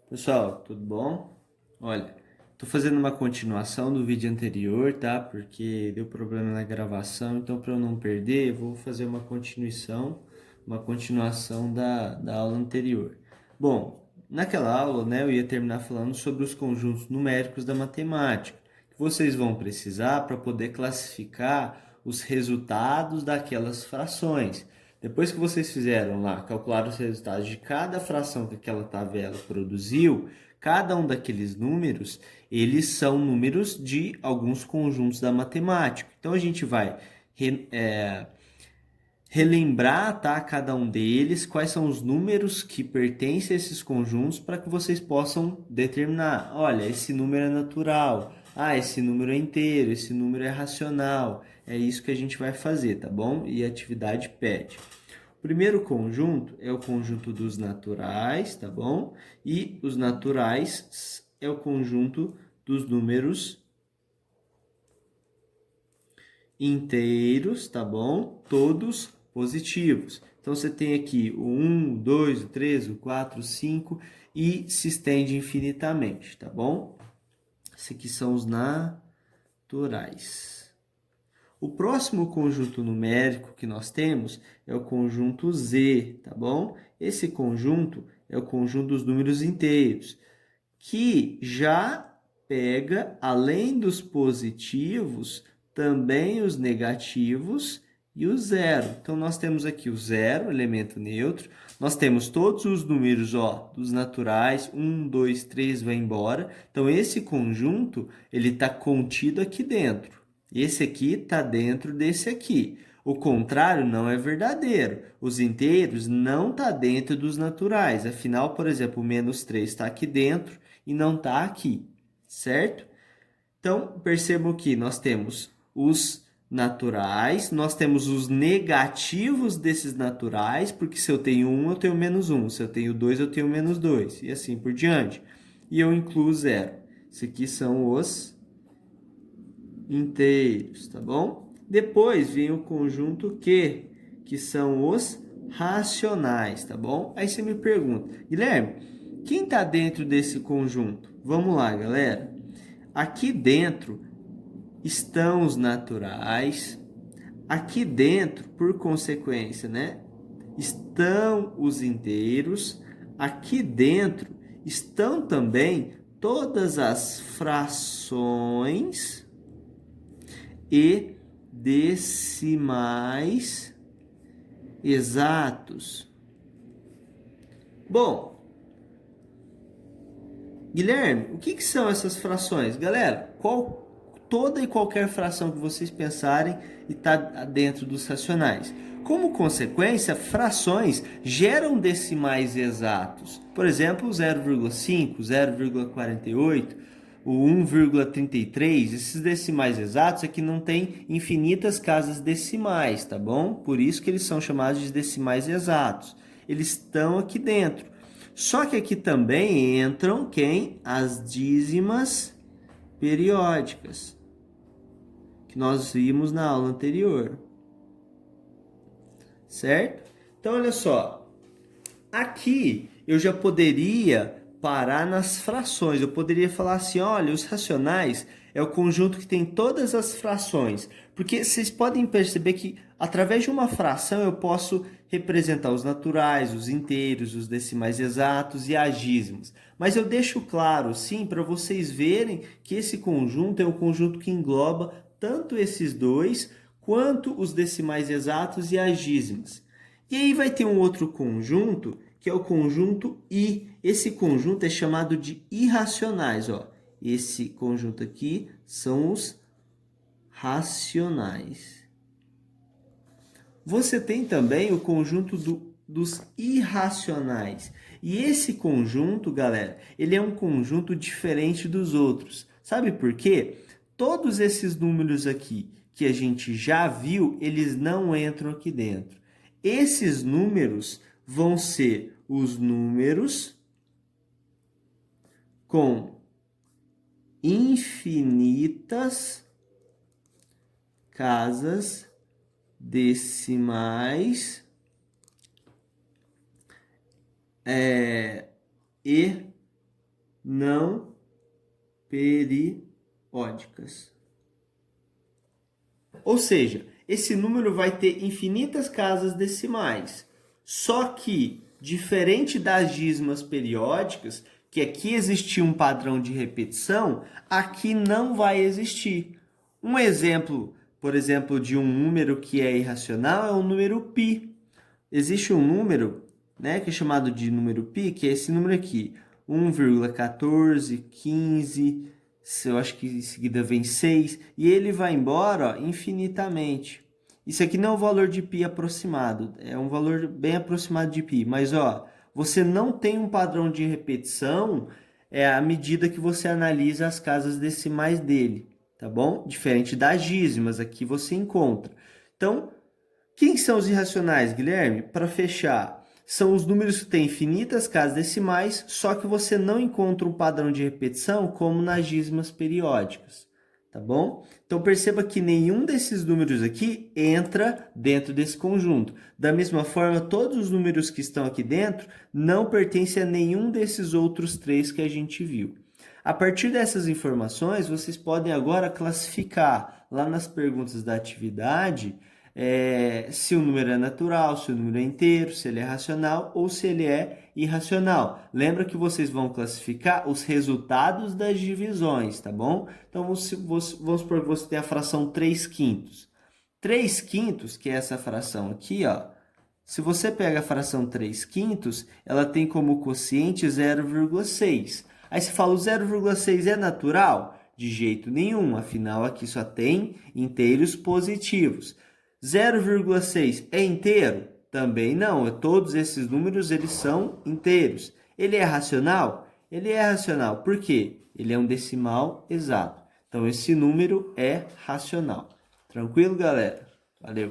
Pessoal, tudo bom? Olha, tô fazendo uma continuação do vídeo anterior, tá? Porque deu problema na gravação, então para eu não perder, eu vou fazer uma continuação da aula anterior. Bom, naquela aula, né, eu ia terminar falando sobre os conjuntos numéricos da matemática, que vocês vão precisar para poder classificar os resultados daquelas frações. Depois que vocês fizeram lá, calcular os resultados de cada fração que aquela tabela produziu, cada um daqueles números, eles são números de alguns conjuntos da matemática. Então a gente vai relembrar, tá, cada um deles, quais são os números que pertencem a esses conjuntos para que vocês possam determinar, olha, esse número é natural, esse número é inteiro, esse número é racional. É isso que a gente vai fazer, tá bom? E a atividade pede. O primeiro conjunto é o conjunto dos naturais, tá bom? E os naturais é o conjunto dos números inteiros, tá bom? Todos positivos. Então você tem aqui o 1, o 2, o 3, o 4, o 5 e se estende infinitamente, tá bom? Esses aqui são os naturais. O próximo conjunto numérico que nós temos é o conjunto Z, tá bom? Esse conjunto é o conjunto dos números inteiros, que já pega, além dos positivos, também os negativos e o zero. Então, nós temos aqui o zero, elemento neutro. Nós temos todos os números, dos naturais, 1, 2, 3, vai embora. Então, esse conjunto, ele está contido aqui dentro. Esse aqui está dentro desse aqui. O contrário não é verdadeiro. Os inteiros não estão dentro dos naturais. Afinal, por exemplo, o menos 3 está aqui dentro e não está aqui, certo? Então, percebam que nós temos os naturais, nós temos os negativos desses naturais, porque se eu tenho 1, eu tenho menos 1, se eu tenho 2, eu tenho menos 2, e assim por diante. E eu incluo zero. Isso aqui são os inteiros, tá bom? Depois vem o conjunto Q, que são os racionais, tá bom? Aí você me pergunta, Guilherme, quem está dentro desse conjunto? Vamos lá, galera. Aqui dentro estão os naturais. Aqui dentro, por consequência, né, estão os inteiros. Aqui dentro estão também todas as frações e decimais exatos. Bom, Guilherme, o que são essas frações? Galera, toda e qualquer fração que vocês pensarem está dentro dos racionais. Como consequência, frações geram decimais exatos. Por exemplo, 0,5, 0,48, o 1,33, esses decimais exatos aqui não tem infinitas casas decimais, tá bom? Por isso que eles são chamados de decimais exatos. Eles estão aqui dentro. Só que aqui também entram quem? As dízimas periódicas, que nós vimos na aula anterior. Certo? Então, olha só. Aqui eu já poderia parar nas frações. Eu poderia falar assim, olha, os racionais é o conjunto que tem todas as frações. Porque vocês podem perceber que através de uma fração eu posso representar os naturais, os inteiros, os decimais exatos e as dízimas. Mas eu deixo claro, sim, para vocês verem que esse conjunto é um conjunto que engloba tanto esses dois quanto os decimais exatos e as dízimas. E aí vai ter um outro conjunto, que é o conjunto I. Esse conjunto é chamado de irracionais. Esse conjunto aqui são os racionais. Você tem também o conjunto dos irracionais. E esse conjunto, galera, ele é um conjunto diferente dos outros. Sabe por quê? Todos esses números aqui que a gente já viu, eles não entram aqui dentro. Esses números vão ser os números com infinitas casas decimais e não periódicas. Ou seja, esse número vai ter infinitas casas decimais. Só que, diferente das dízimas periódicas, que aqui existia um padrão de repetição, aqui não vai existir. Um exemplo, por exemplo, de um número que é irracional é o número π. Existe um número, né, que é chamado de número π, que é esse número aqui, 1,1415, eu acho que em seguida vem 6, e ele vai embora, ó, infinitamente. Isso aqui não é um valor de π aproximado, é um valor bem aproximado de π, mas ó, você não tem um padrão de repetição à medida que você analisa as casas decimais dele, tá bom? Diferente das dízimas, aqui você encontra. Então, quem são os irracionais, Guilherme? Para fechar, são os números que têm infinitas casas decimais, só que você não encontra um padrão de repetição como nas dízimas periódicas, tá bom? Então perceba que nenhum desses números aqui entra dentro desse conjunto. Da mesma forma, todos os números que estão aqui dentro não pertencem a nenhum desses outros três que a gente viu. A partir dessas informações, vocês podem agora classificar lá nas perguntas da atividade se o número é natural, se o número é inteiro, se ele é racional ou se ele é irracional. Lembra que vocês vão classificar os resultados das divisões, tá bom? Então, vamos supor que você tem a fração 3/5. 3/5, que é essa fração aqui, ó. Se você pega a fração 3/5, ela tem como quociente 0,6. Aí você fala, o 0,6 é natural? De jeito nenhum, afinal aqui só tem inteiros positivos. 0,6 é inteiro? Também não. Todos esses números eles são inteiros. Ele é racional? Ele é racional. Por quê? Ele é um decimal exato. Então, esse número é racional. Tranquilo, galera? Valeu!